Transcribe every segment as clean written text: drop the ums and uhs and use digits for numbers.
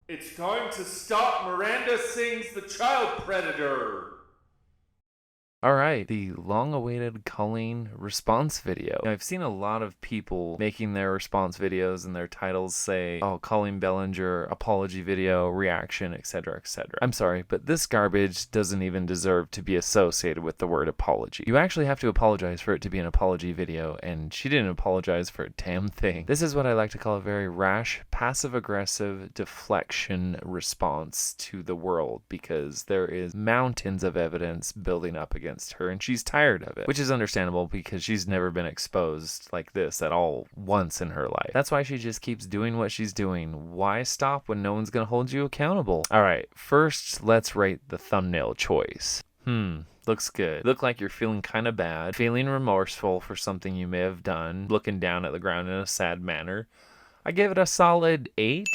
It's time to stop Miranda Sings the child predator. All right, the long-awaited Colleen response video. Now, I've seen a lot of people making their response videos and their titles say, oh, Colleen Ballinger, apology video, reaction, etc., etc. I'm sorry, but this garbage doesn't even deserve to be associated with the word apology. You actually have to apologize for it to be an apology video, and she didn't apologize for a damn thing. This is what I like to call a very rash, passive-aggressive deflection response to the world, because there is mountains of evidence building up against her, and she's tired of it, which is understandable because she's never been exposed like this at all once in her life. That's why she just keeps doing what she's doing. Why stop when no one's gonna hold you accountable? All right, first let's rate the thumbnail choice. Looks good. Look like you're feeling kind of bad, feeling remorseful for something you may have done, looking down at the ground in a sad manner. I give it a solid 8.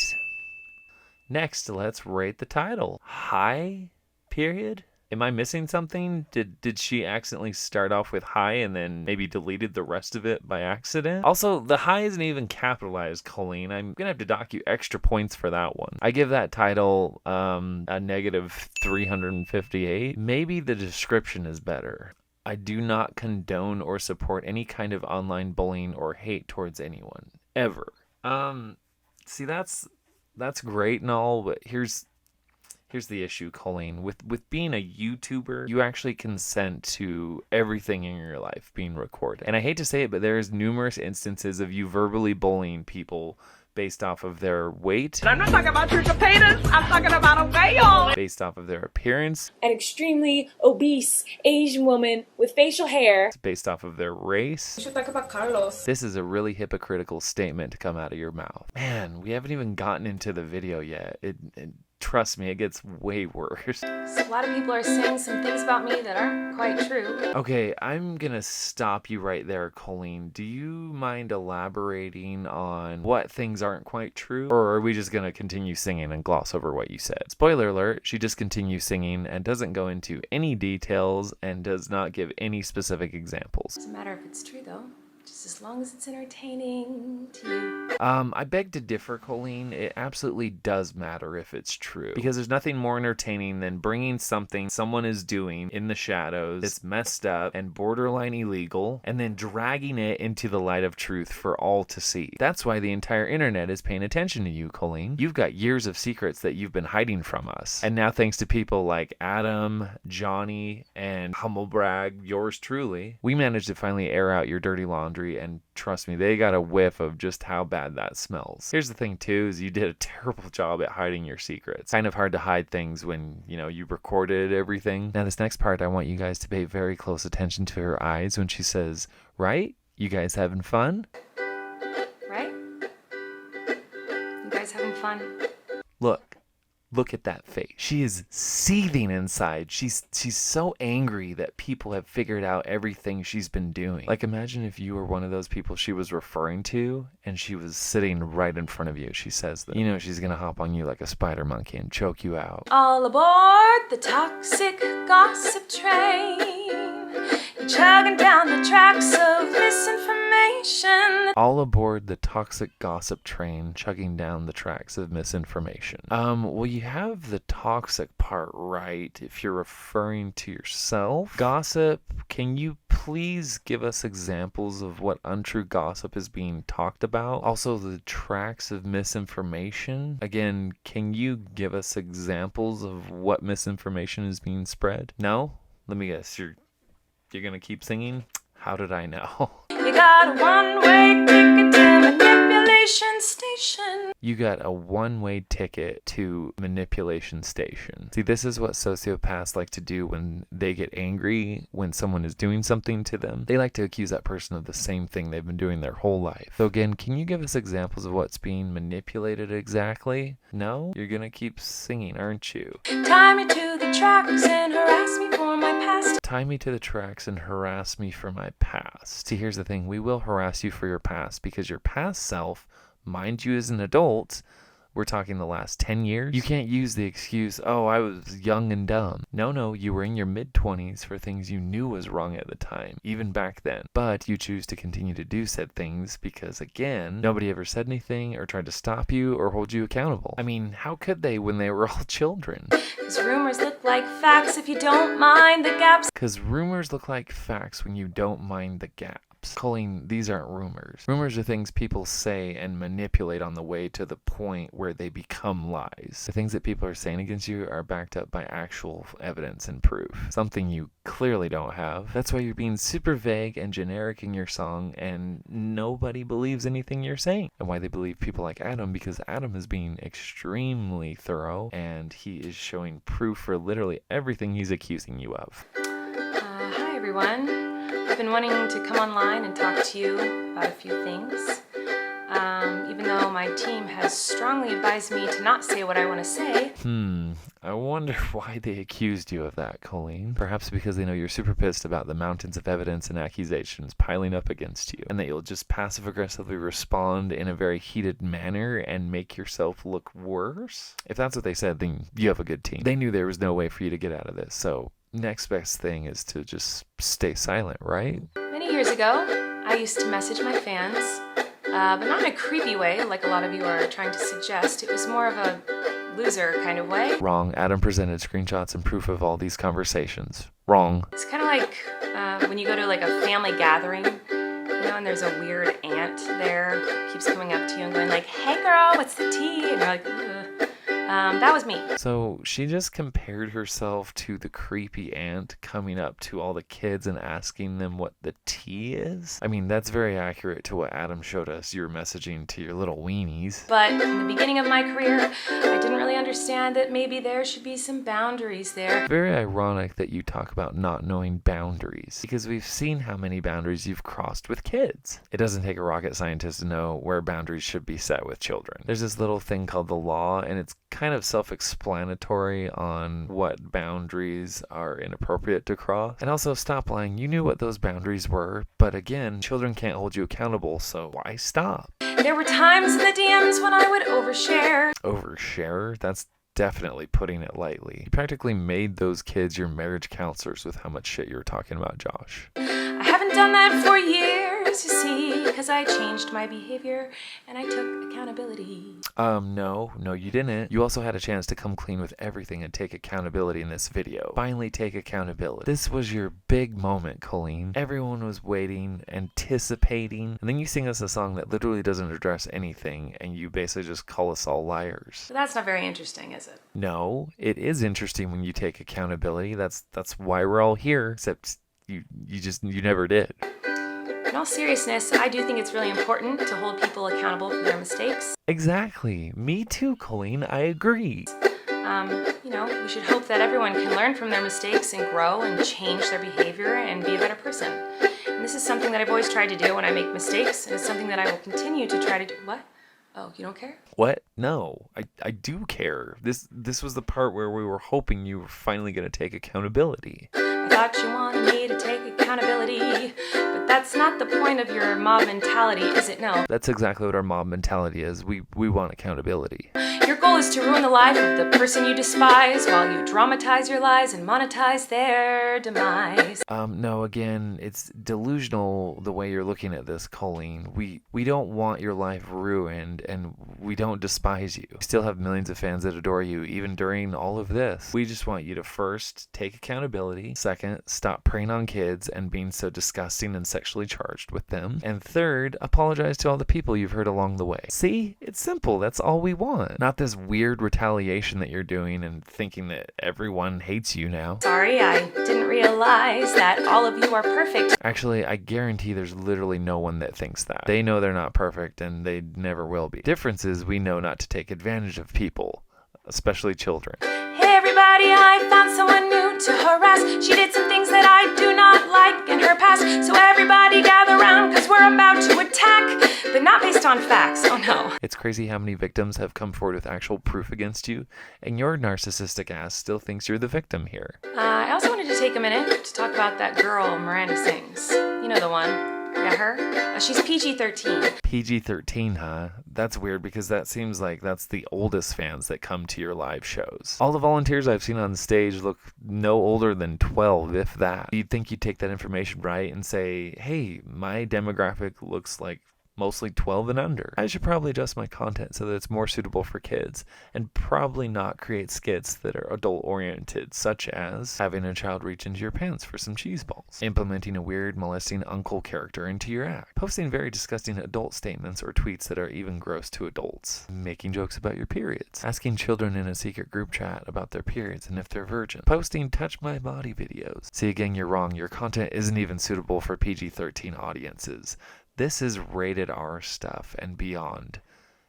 Next, let's rate the title. Hi, period? Am I missing something? Did she accidentally start off with hi and then maybe deleted the rest of it by accident? Also, the hi isn't even capitalized, Colleen. I'm gonna have to dock you extra points for that one. I give that title a negative 358. Maybe the description is better. I do not condone or support any kind of online bullying or hate towards anyone. Ever. See, that's great and all, but here's the issue, Colleen. With being a YouTuber, you actually consent to everything in your life being recorded. And I hate to say it, but there's numerous instances of you verbally bullying people based off of their weight. I'm not talking about your potatoes. I'm talking about a whale. Based off of their appearance. An extremely obese Asian woman with facial hair. Based off of their race. You should talk about Carlos. This is a really hypocritical statement to come out of your mouth. Man, we haven't even gotten into the video yet. Trust me, it gets way worse. So a lot of people are saying some things about me that aren't quite true. Okay, I'm gonna stop you right there, Colleen. Do you mind elaborating on what things aren't quite true? Or are we just gonna continue singing and gloss over what you said? Spoiler alert, she just continues singing and doesn't go into any details and does not give any specific examples. Doesn't matter if it's true though. Just as long as it's entertaining to you. I beg to differ, Colleen. It absolutely does matter if it's true. Because there's nothing more entertaining than bringing something someone is doing in the shadows that's messed up and borderline illegal, and then dragging it into the light of truth for all to see. That's why the entire internet is paying attention to you, Colleen. You've got years of secrets that you've been hiding from us. And now thanks to people like Adam, Johnny, and humblebrag, yours truly, we managed to finally air out your dirty laundry. And trust me, they got a whiff of just how bad that smells. Here's the thing too, is you did a terrible job at hiding your secrets. Kind of hard to hide things when, you recorded everything. Now this next part, I want you guys to pay very close attention to her eyes when she says, right? You guys having fun? Right? You guys having fun? Look at that face. She is seething inside. She's so angry that people have figured out everything she's been doing. Like, imagine if you were one of those people she was referring to and she was sitting right in front of you. She says that, she's gonna hop on you like a spider monkey and choke you out. All aboard the toxic gossip train. You're chugging down the tracks of misinformation. All aboard the toxic gossip train, chugging down the tracks of misinformation. Well, you have the toxic part right if you're referring to yourself. Gossip, can you please give us examples of what untrue gossip is being talked about? Also, the tracks of misinformation. Again, can you give us examples of what misinformation is being spread? No? Let me guess, you're gonna keep singing? How did I know? You got a one-way ticket to manipulation station. You got a one-way ticket to manipulation station. See, this is what sociopaths like to do when they get angry when someone is doing something to them. They like to accuse that person of the same thing they've been doing their whole life. So again, can you give us examples of what's being manipulated exactly? No? You're gonna keep singing, aren't you? Tie me to the tracks and harass me for my past. Tie me to the tracks and harass me for my past. See, here's the thing. We will harass you for your past because your past self, mind you, as an adult, We're talking the last 10 years? You can't use the excuse, oh, I was young and dumb. No, you were in your mid-20s for things you knew was wrong at the time, even back then. But you choose to continue to do said things because, again, nobody ever said anything or tried to stop you or hold you accountable. I mean, how could they when they were all children? 'Cause rumors look like facts if you don't mind the gaps. Because rumors look like facts when you don't mind the gaps. Colleen, these aren't rumors. Rumors are things people say and manipulate on the way to the point where they become lies. The things that people are saying against you are backed up by actual evidence and proof. Something you clearly don't have. That's why you're being super vague and generic in your song and nobody believes anything you're saying. And why they believe people like Adam, because Adam is being extremely thorough and he is showing proof for literally everything he's accusing you of. Hi everyone. I've been wanting to come online and talk to you about a few things. Even though my team has strongly advised me to not say what I want to say. I wonder why they accused you of that, Colleen. Perhaps because they know you're super pissed about the mountains of evidence and accusations piling up against you, and that you'll just passive-aggressively respond in a very heated manner and make yourself look worse? If that's what they said, then you have a good team. They knew there was no way for you to get out of this, so next best thing is to just stay silent, right? Many years ago, I used to message my fans, but not in a creepy way like a lot of you are trying to suggest. It was more of a loser kind of way. Wrong. Adam presented screenshots and proof of all these conversations. Wrong. It's kind of like when you go to like a family gathering, and there's a weird aunt there who keeps coming up to you and going like, "Hey girl, what's the tea?" And you're like, ugh. That was me. So she just compared herself to the creepy aunt coming up to all the kids and asking them what the tea is. I mean, that's very accurate to what Adam showed us you were messaging to your little weenies. But in the beginning of my career, I didn't really understand that maybe there should be some boundaries there. Very ironic that you talk about not knowing boundaries, because we've seen how many boundaries you've crossed with kids. It doesn't take a rocket scientist to know where boundaries should be set with children. There's this little thing called the law, and it's kind of self-explanatory on what boundaries are inappropriate to cross. And also, stop lying. You knew what those boundaries were, but again, children can't hold you accountable, so why stop? There were times in the DMs when I would overshare. Overshare? That's definitely putting it lightly. You practically made those kids your marriage counselors with how much shit you were talking about Josh. I haven't done that for years, you see, because I changed my behavior and I took accountability. No, you didn't. You also had a chance to come clean with everything and take accountability in this video. Finally take accountability. This was your big moment, Colleen. Everyone was waiting, anticipating, and then you sing us a song that literally doesn't address anything, and you basically just call us all liars. But that's not very interesting, is it? No, it is interesting when you take accountability. That's why we're all here, except you never did. In all seriousness, I do think it's really important to hold people accountable for their mistakes. Exactly. Me too, Colleen. I agree. We should hope that everyone can learn from their mistakes and grow and change their behavior and be a better person. And this is something that I've always tried to do when I make mistakes, and it's something that I will continue to try to do. What? Oh, you don't care? What? No, I do care. This was the part where we were hoping you were finally going to take accountability. I thought you wanted me to take accountability, but that's not the point of your mob mentality, is it? No. That's exactly what our mob mentality is. We want accountability. Your goal is to ruin the life of the person you despise while you dramatize your lies and monetize their demise. No, again, it's delusional the way you're looking at this, Colleen. We don't want your life ruined, and we don't despise you. We still have millions of fans that adore you, even during all of this. We just want you to first take accountability. Second, stop preying on kids and being so disgusting and sexually charged with them. And third, apologize to all the people you've hurt along the way. See? It's simple. That's all we want. Not this weird retaliation that you're doing and thinking that everyone hates you now. Sorry, I didn't realize that all of you are perfect. Actually, I guarantee there's literally no one that thinks that. They know they're not perfect and they never will be. Difference is we know not to take advantage of people, especially children. Hey everybody, I found someone new to harass. She did some things that I do not like in her past. So everybody gather round, cause we're about to attack, but not based on facts, oh no. It's crazy how many victims have come forward with actual proof against you, and your narcissistic ass still thinks you're the victim here. I also wanted to take a minute to talk about that girl, Miranda Sings. You know the one. Yeah, her. She's PG-13. PG-13, huh? That's weird because that seems like that's the oldest fans that come to your live shows. All the volunteers I've seen on stage look no older than 12, if that. You'd think you'd take that information right and say, hey, my demographic looks like mostly 12 and under. I should probably adjust my content so that it's more suitable for kids, and probably not create skits that are adult oriented, such as having a child reach into your pants for some cheese balls, implementing a weird molesting uncle character into your act, posting very disgusting adult statements or tweets that are even gross to adults, making jokes about your periods, asking children in a secret group chat about their periods and if they're virgin, posting touch my body videos. See, again, you're wrong. Your content isn't even suitable for PG-13 audiences. This is rated R stuff and beyond.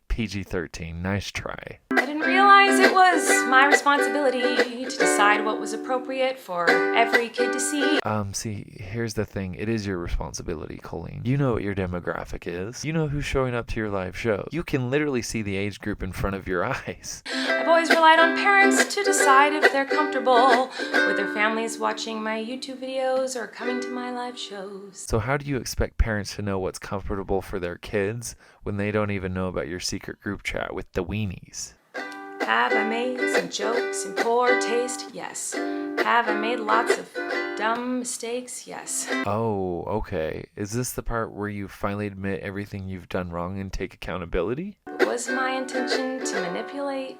PG-13, nice try. I didn't realize it was my responsibility to decide what was appropriate for every kid to see. See, here's the thing. It is your responsibility, Colleen. You know what your demographic is. You know who's showing up to your live show. You can literally see the age group in front of your eyes. I've always relied on parents to decide if they're comfortable with their families watching my YouTube videos or coming to my live shows. So how do you expect parents to know what's comfortable for their kids when they don't even know about your secret group chat with the weenies? Have I made some jokes in poor taste? Yes. Have I made lots of dumb mistakes? Yes. Oh, okay. Is this the part where you finally admit everything you've done wrong and take accountability? Was my intention to manipulate?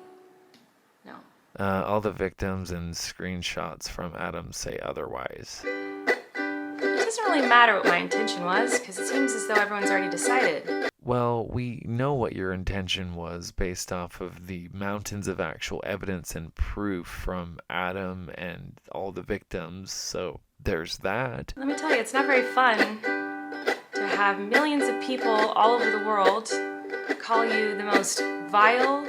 No. All the victims and screenshots from Adam say otherwise. It doesn't really matter what my intention was, because it seems as though everyone's already decided. Well, we know what your intention was based off of the mountains of actual evidence and proof from Adam and all the victims, so there's that. Let me tell you, it's not very fun to have millions of people all over the world call you the most vile,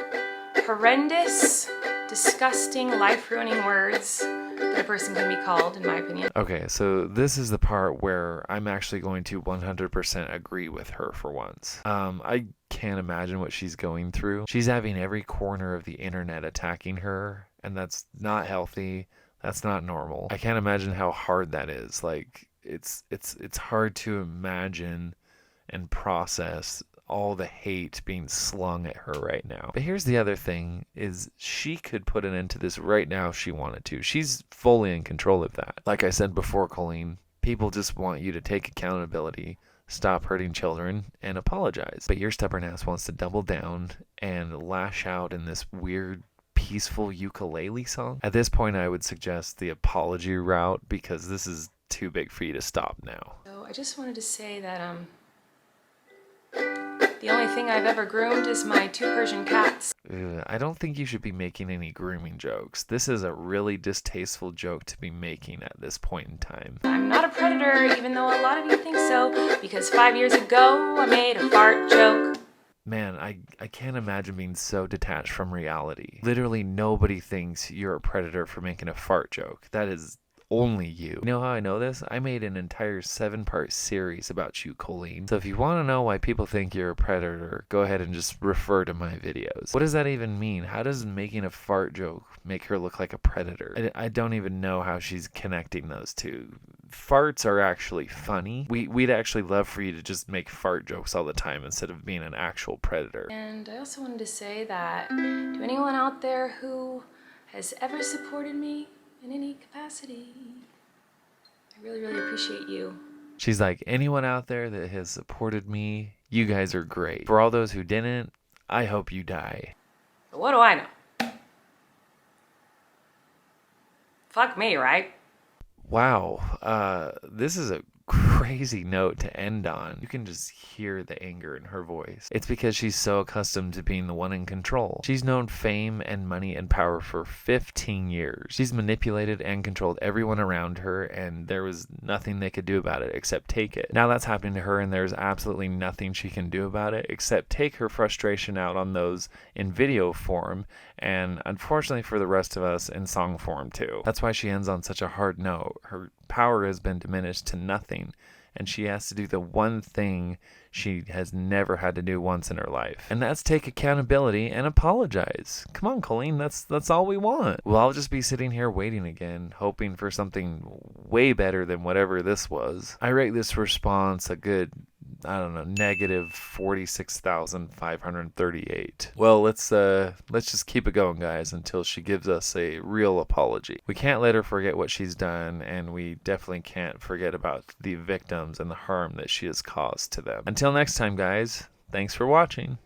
horrendous, disgusting, life-ruining words that a person can be called, in my opinion. Okay, so this is the part where I'm actually going to 100% agree with her for once. I can't imagine what she's going through. She's having every corner of the internet attacking her, and that's not healthy. That's not normal. I can't imagine how hard that is. Like, it's hard to imagine and process all the hate being slung at her right now. But here's the other thing, is she could put an end to this right now if she wanted to. She's fully in control of that. Like I said before, Colleen, people just want you to take accountability, stop hurting children, and apologize. But your stubborn ass wants to double down and lash out in this weird, peaceful ukulele song. At this point, I would suggest the apology route, because this is too big for you to stop now. So I just wanted to say that, the only thing I've ever groomed is my 2 Persian cats. I don't think you should be making any grooming jokes. This is a really distasteful joke to be making at this point in time. I'm not a predator, even though a lot of you think so, because 5 years ago I made a fart joke. Man, I can't imagine being so detached from reality. Literally nobody thinks you're a predator for making a fart joke. That is only you. You know how I know this? I made an entire 7-part series about you, Colleen. So if you want to know why people think you're a predator, go ahead and just refer to my videos. What does that even mean? How does making a fart joke make her look like a predator? I don't even know how she's connecting those two. Farts are actually funny. We'd actually love for you to just make fart jokes all the time instead of being an actual predator. And I also wanted to say that to anyone out there who has ever supported me in any capacity, I really, really appreciate you. She's like, anyone out there that has supported me, you guys are great. For all those who didn't, I hope you die. But what do I know? Fuck me, right? Wow, this is a crazy note to end on. You can just hear the anger in her voice. It's because she's so accustomed to being the one in control. She's known fame and money and power for 15 years. She's manipulated and controlled everyone around her, and there was nothing they could do about it except take it. Now that's happening to her, and there's absolutely nothing she can do about it except take her frustration out on those in video form, and unfortunately for the rest of us, in song form too. That's why she ends on such a hard note. Her power has been diminished to nothing, and she has to do the one thing she has never had to do once in her life. And that's take accountability and apologize. Come on, Colleen, that's all we want. Well, I'll just be sitting here waiting again, hoping for something way better than whatever this was. I rate this response a good, I don't know, negative 46,538. Well, let's just keep it going, guys, until she gives us a real apology. We can't let her forget what she's done, and we definitely can't forget about the victims and the harm that she has caused to them. Until next time, guys, thanks for watching.